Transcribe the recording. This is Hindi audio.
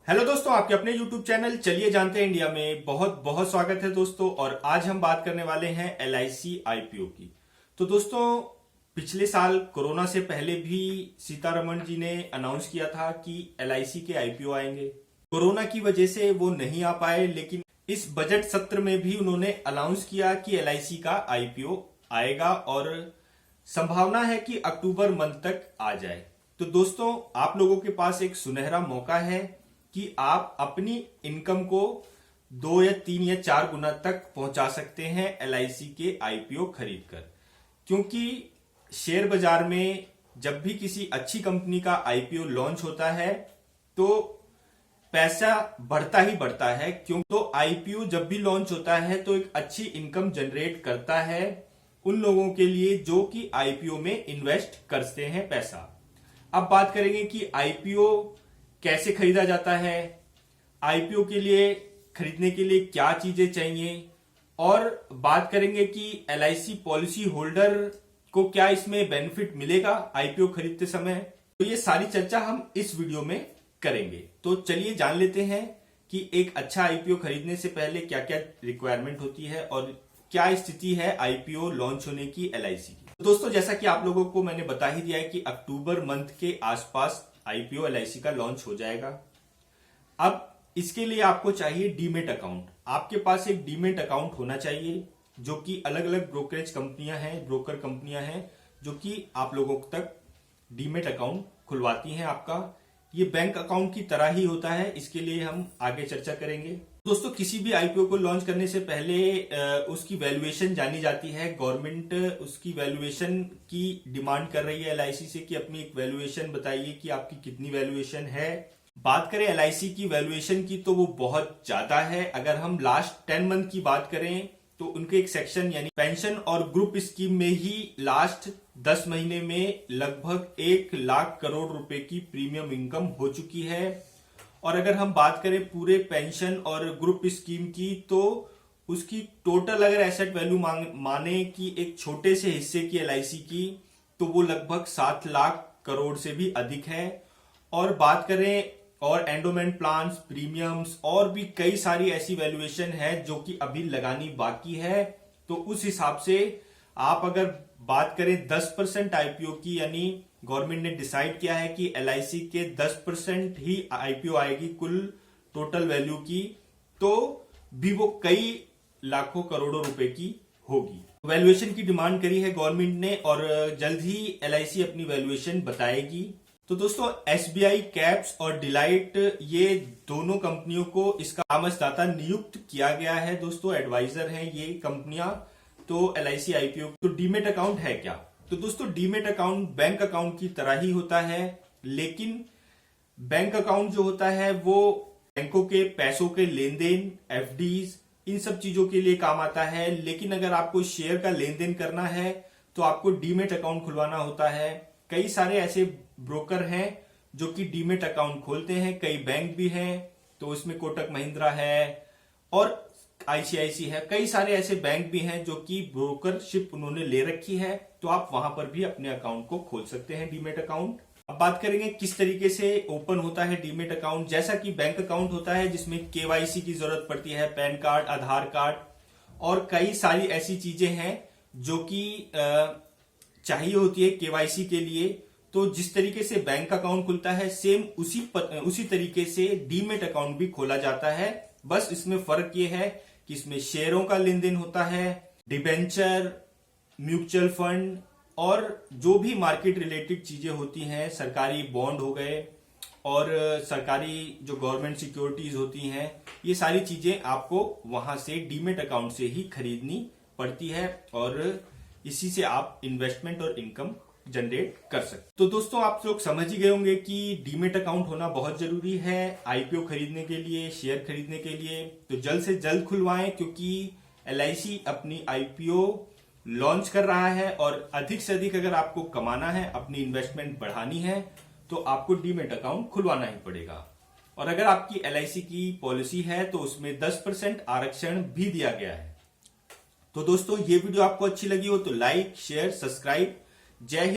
हेलो दोस्तों, आपके अपने YouTube चैनल चलिए जानते हैं इंडिया में बहुत बहुत स्वागत है दोस्तों। और आज हम बात करने वाले हैं LIC IPO की। तो दोस्तों, पिछले साल कोरोना से पहले भी सीतारमण जी ने अनाउंस किया था कि LIC के IPO आएंगे। कोरोना की वजह से वो नहीं आ पाए, लेकिन इस बजट सत्र में भी उन्होंने अनाउंस किया कि LIC का IPO आएगा और संभावना है कि अक्टूबर मंथ तक आ जाए। तो दोस्तों, आप लोगों के पास एक सुनहरा मौका है कि आप अपनी इनकम को 2 या 3 या 4 गुना तक पहुंचा सकते हैं LIC के IPO खरीदकर। क्योंकि शेयर बाजार में जब भी किसी अच्छी कंपनी का IPO लॉन्च होता है तो पैसा बढ़ता ही बढ़ता है। क्यों तो IPO जब भी लॉन्च होता है तो एक अच्छी इनकम जनरेट करता है उन लोगों के लिए जो कि IPO में इन्वेस्ट करते हैं पैसा। अब बात करेंगे कि IPO कैसे खरीदा जाता है, IPO के लिए खरीदने के लिए क्या चीजें चाहिए, और बात करेंगे कि LIC पॉलिसी होल्डर को क्या इसमें बेनिफिट मिलेगा IPO खरीदते समय। तो ये सारी चर्चा हम इस वीडियो में करेंगे। तो चलिए जान लेते हैं कि एक अच्छा IPO खरीदने से पहले क्या क्या रिक्वायरमेंट होती है और क्या स्थिति है IPO लॉन्च होने की LIC की। तो दोस्तों, जैसा कि आप लोगों को मैंने बता ही दिया है कि अक्टूबर मंथ के आसपास IPO LIC का लॉन्च हो जाएगा। अब इसके लिए आपको चाहिए डीमेट अकाउंट। आपके पास एक डीमेट अकाउंट होना चाहिए, जो कि अलग अलग ब्रोकरेज कंपनियां हैं, ब्रोकर कंपनियां हैं जो कि आप लोगों तक डीमेट अकाउंट खुलवाती हैं। आपका ये बैंक अकाउंट की तरह ही होता है, इसके लिए हम आगे चर्चा करेंगे। दोस्तों, किसी भी IPO को लॉन्च करने से पहले उसकी वैल्यूएशन जानी जाती है। गवर्नमेंट उसकी वैल्यूएशन की डिमांड कर रही है LIC से कि अपनी एक वैल्यूएशन बताइए कि आपकी कितनी वैल्यूएशन है। बात करें LIC की वैल्यूएशन की तो वो बहुत ज्यादा है। अगर हम लास्ट 10 मंथ की बात करें तो उनके एक सेक्शन यानी पेंशन और ग्रुप स्कीम में ही लास्ट 10 महीने में लगभग 1 लाख करोड़ रुपए की प्रीमियम इनकम हो चुकी है। और अगर हम बात करें पूरे पेंशन और ग्रुप स्कीम की तो उसकी टोटल अगर एसेट वैल्यू माने कि एक छोटे से हिस्से की LIC की तो वो लगभग 7 लाख करोड़ से भी अधिक है। और बात करें और एंडोमेंट प्लान्स, प्रीमियम्स और भी कई सारी ऐसी वैल्यूएशन है जो कि अभी लगानी बाकी है। तो उस हिसाब से आप अगर बात करें 10% IPO की, यानी गवर्नमेंट ने डिसाइड किया है कि LIC के 10% ही IPO आएगी कुल टोटल वैल्यू की, तो भी वो कई लाखों करोड़ों रुपए की होगी। वैल्यूएशन की डिमांड करी है गवर्नमेंट ने और जल्द ही LIC अपनी वैल्यूएशन बताएगी। तो दोस्तों, SBI, कैप्स और डिलाइट ये दोनों कंपनियों को इसका परामर्शदाता नियुक्त किया गया है। दोस्तों, एडवाइजर हैं ये कंपनियां तो LIC IPO। तो डीमेट अकाउंट है क्या? तो दोस्तों, डीमेट अकाउंट बैंक अकाउंट की तरह ही होता है, लेकिन बैंक अकाउंट जो होता है वो बैंकों के पैसों के लेन देन, FDs, इन सब चीजों के लिए काम आता है। लेकिन अगर आपको शेयर का लेन देन करना है तो आपको डीमेट अकाउंट खुलवाना होता है। कई सारे ऐसे ब्रोकर हैं जो कि डीमेट अकाउंट खोलते हैं, कई बैंक भी हैं, तो इसमें कोटक महिंद्रा है और ICICI है। कई सारे ऐसे बैंक भी हैं जो कि ब्रोकरशिप उन्होंने ले रखी है, तो आप वहां पर भी अपने अकाउंट को खोल सकते हैं डीमेट अकाउंट। अब बात करेंगे किस तरीके से ओपन होता है डीमेट अकाउंट। जैसा कि बैंक अकाउंट होता है जिसमें KYC की जरूरत पड़ती है, पैन कार्ड, आधार कार्ड और कई सारी ऐसी चीजें हैं जो कि चाहिए होती है KYC के लिए। तो जिस तरीके से बैंक अकाउंट खुलता है सेम उसी तरीके से डीमेट अकाउंट भी खोला जाता है। बस इसमें फर्क ये है कि इसमें शेयरों का लेन देन होता है, डिबेंचर, म्यूचुअल फंड और जो भी मार्केट रिलेटेड चीजें होती हैं, सरकारी बॉन्ड हो गए और सरकारी जो गवर्नमेंट सिक्योरिटीज होती हैं, ये सारी चीजें आपको वहां से डीमेट अकाउंट से ही खरीदनी पड़ती है और इसी से आप इन्वेस्टमेंट और इनकम जनरेट कर सकते। तो दोस्तों, आप लोग समझ ही गए होंगे कि डीमेट अकाउंट होना बहुत जरूरी है IPO खरीदने के लिए, शेयर खरीदने के लिए। तो जल्द से जल्द खुलवाएं, क्योंकि LIC अपनी IPO लॉन्च कर रहा है और अधिक से अधिक अगर आपको कमाना है, अपनी इन्वेस्टमेंट बढ़ानी है, तो आपको डीमेट अकाउंट खुलवाना ही पड़ेगा। और अगर आपकी LIC की पॉलिसी है तो उसमें 10% आरक्षण भी दिया गया है। तो दोस्तों, ये वीडियो आपको अच्छी लगी हो तो लाइक, शेयर, सब्सक्राइब। जय हिंद।